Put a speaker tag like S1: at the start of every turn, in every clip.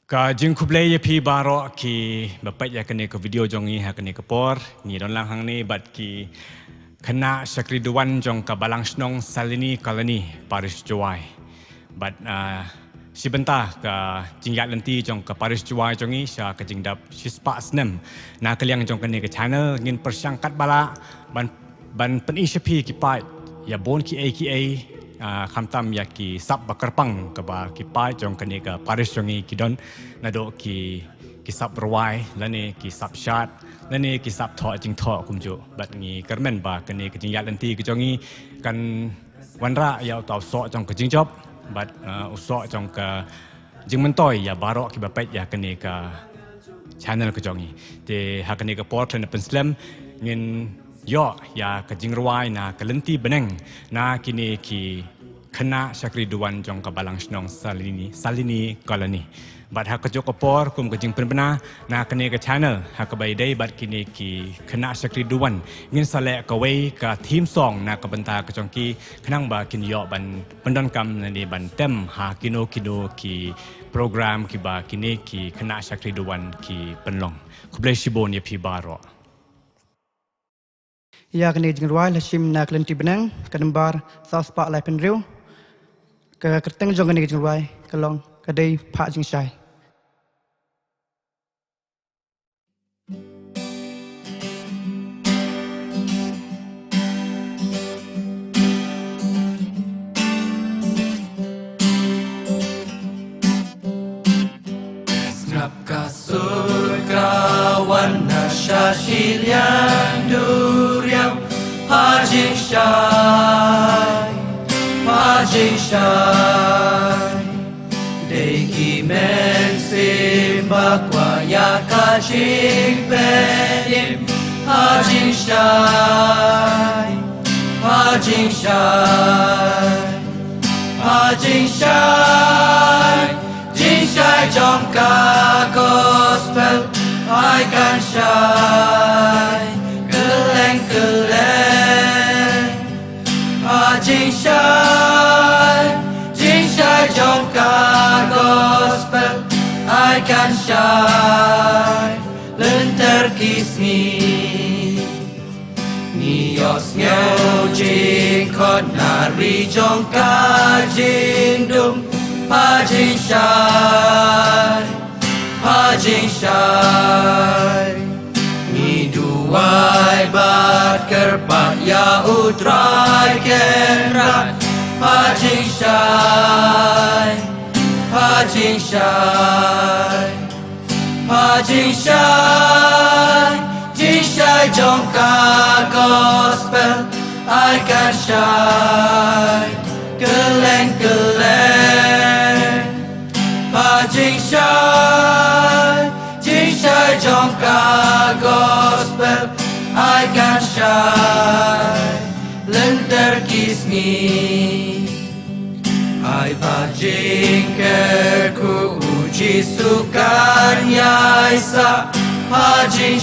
S1: Ka jing kublai ya pi baro ki bapak ya kene ke video jongi ha kene ke por ni don lang hang ni bat ki kena sakriduan jong ka balang snong salini koloni Paris Juai bat sebentar ka jingyat lenti jong ka Paris Juai jongi sya ka jingdap sispa snem na kaliang jong kene ke channel ngin persangkat bala ban penishapi ki pai ya bon ki a khamtam ya ki sap bakarpang ka ba ki pai jong kene ka Paris jongi kidon nado ki sap berwai lane ki sap shat lane ki sap tho jing tho kumjo bat ngi kermen ba kene ke jing ya lenti ke jongi kan wanra ya tau so jong ke jing job bat uso jong ka jing mentoi ya barok ki bapet ya kene ka channel ke jongi te ha kene ka portrait pen slam ngin yo ya ka jing ruai na ka lenti beneng na kini ki kena sakriduan jong ka balang snong salini koloni bat ha ka jok por kum ka jing penbena na kene ka channel ha ka bai dai bat kini ki kena sakriduan ngin sale ka wei ka theme song na ka banta ka jong ki khnang ba kin yo ban pendon kam na ni ban tem ha kino ki program ki ba kini ki kena sakriduan ki penlong kublai shibon ya pi baro
S2: ya kene jing ruai la shim na klenti benang kanembar south park lai penriu ka kerteng jong kene jing ruai kalong kadai pak jing shai
S3: Snap kasut kawan nasyashilian duriau Hajing Shai Deki men simba kwa ya kajing penim Hajing Shai Jing Shai trong ka gospel I can shine Keleng Jing Shai trong ka gospel I can shine Lên terkismi Nios ngeo jing khot nari trong ka jing dum Jing Shai Ni duai bat kerpat ya utrai kenrat Jing Shai Jing Shai trong ka gospel I can shine Keleng Jing Shai trong ka gospel I can shine Lên terkismi Ai jing ker ku uji sukan ya isa Jing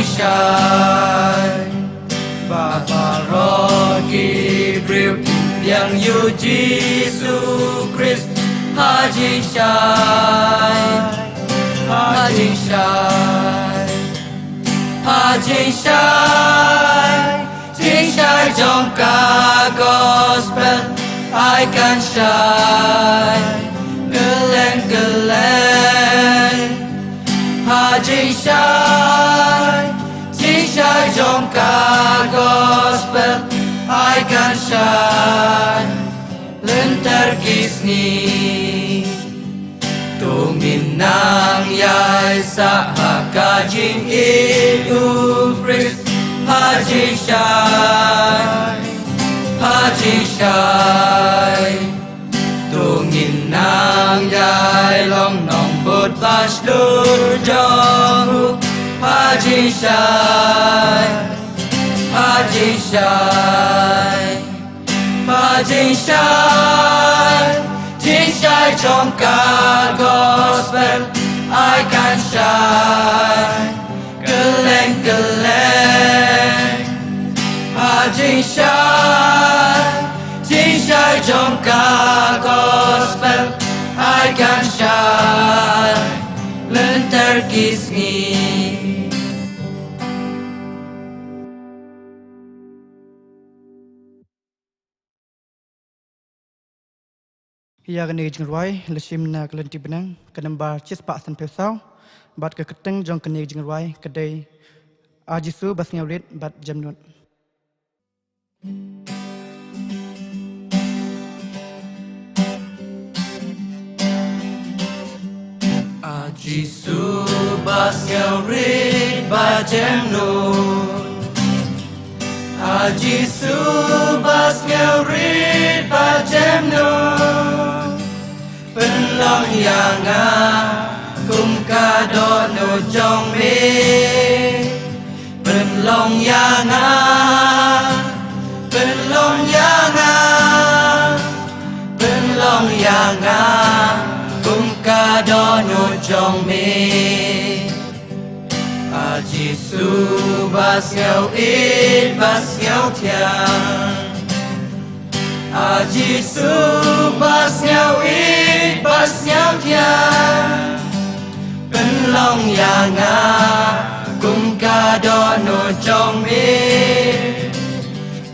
S3: Shai Bapa roh Gibril yang yu Yesus Christ Jing Shai trong ka gospel I can shine Keleng Jing Shai trong ka gospel I can shine Lên terkisni Tungin nang yai sa haka jing Iu Christ Jing Shai Tungin nang yai long nong bột bash lur jong huk Jing Shai Jing Shai trong ka gospel I can shine Keleng Jing Shai trong ka gospel I can shine lenterkismi.
S2: Ia kena jengruai lesim na kelenti benang kenembar cis pak san pesau bat ke keteng jong kena jengruai kedai ajisu bas ngawrit bat jamnut.
S3: Ajisu bas ngawrit bat jamnut. Ajisu bas ngawrit bat jamnut. Penlong yang kum kadot no jong me. Penlong yang penlong yang kum kadot no jong me. Ajisu bas ngau it bas ngau tiang. Ajisu bas ngau it bas ngau tiang. Penlong yang kum kadot no jong me.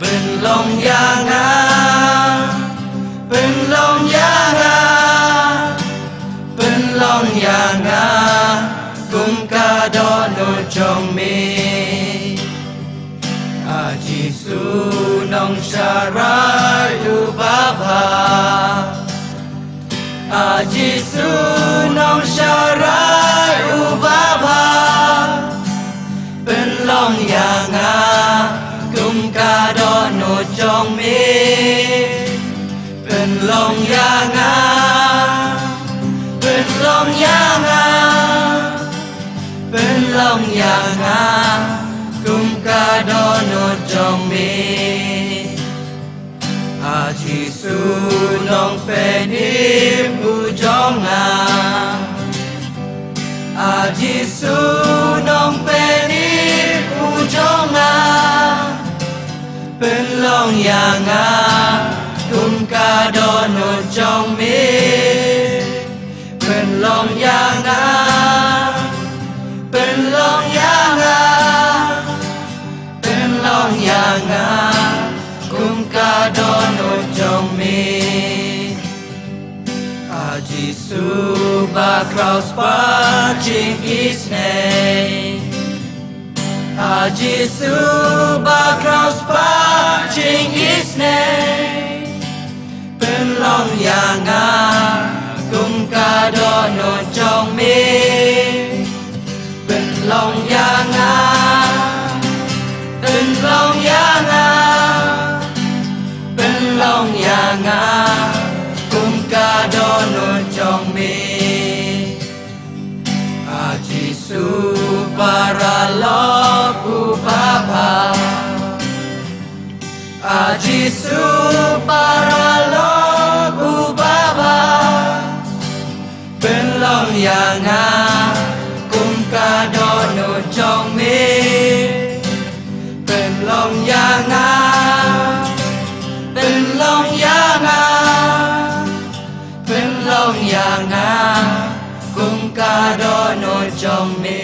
S3: Penlong yang penlong yang kum kadot no jong me. Ajisu nong syarai tu baba. Ajisu nong syarai tu baba. Penlong yang kum kadot no jong me. Penlong yang penlong yang kum kadot no jong me. Ajisu nong penim ujonga. Ajisu nong penim ujonga. Penlong yang kum kadot no jong me. Penlong yang penlong yang kum kadot no jong me. Ajisu bakraus pacing isne. Ajisu bakraus pacing isne. Penlong yang kum kadot no jong me. Penlong yang penlong yang kum kadot no jong me. Ajisu para loku baba. Ajisu para loku baba. Penlong yang kum kadot no jong me. Penlong yang penlong yang kum kadot no jong me.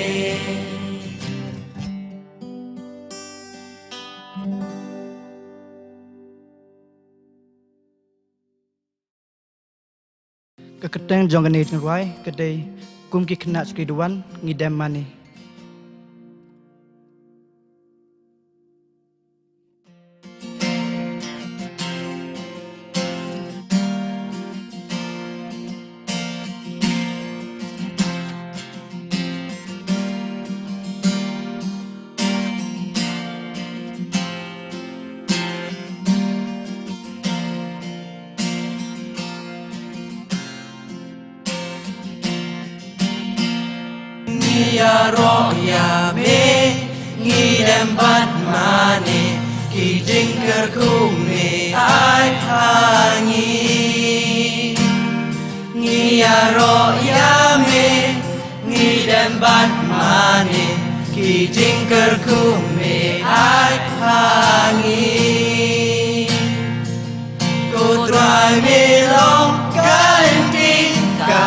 S2: Keketeng jong kena jengruai kedai kum ki kena skriduan ngidam mani.
S3: Ya roh ya me ngidam bat mane ki jingker kume ai hangi. Ya roh ya me ngidam bat mane ki jingker kume ai hangi. Ku try me long kalenti ka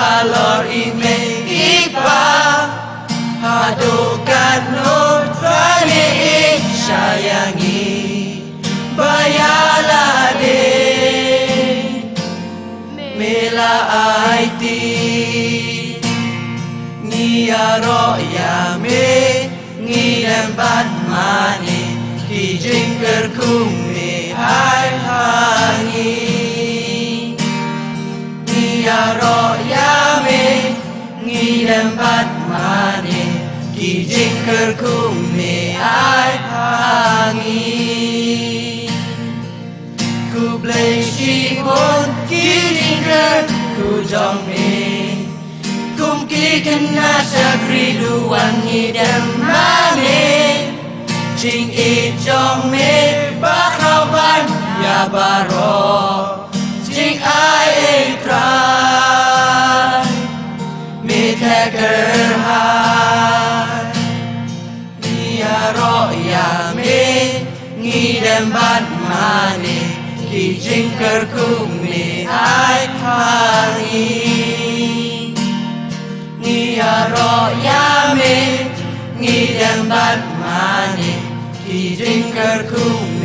S3: balor ime ipa hadukan nutrani sayangi bayalade mela aiti ngiyaro yame ngidambat mani hijingker kume ai hangi ngiyaro yame ngidambat mani hijingker kume ai hangi ku blei shibon kijingker ku jongme kumki kena sakriduan hidam mane Jing ijong me bakrawan ya baro Jing ai etrai me tekerhai Dia ro ya me ngidam bat mane Ki jing kerkum me ai hangi Nia ro ya me ngidam bat mane Ki jing kerkum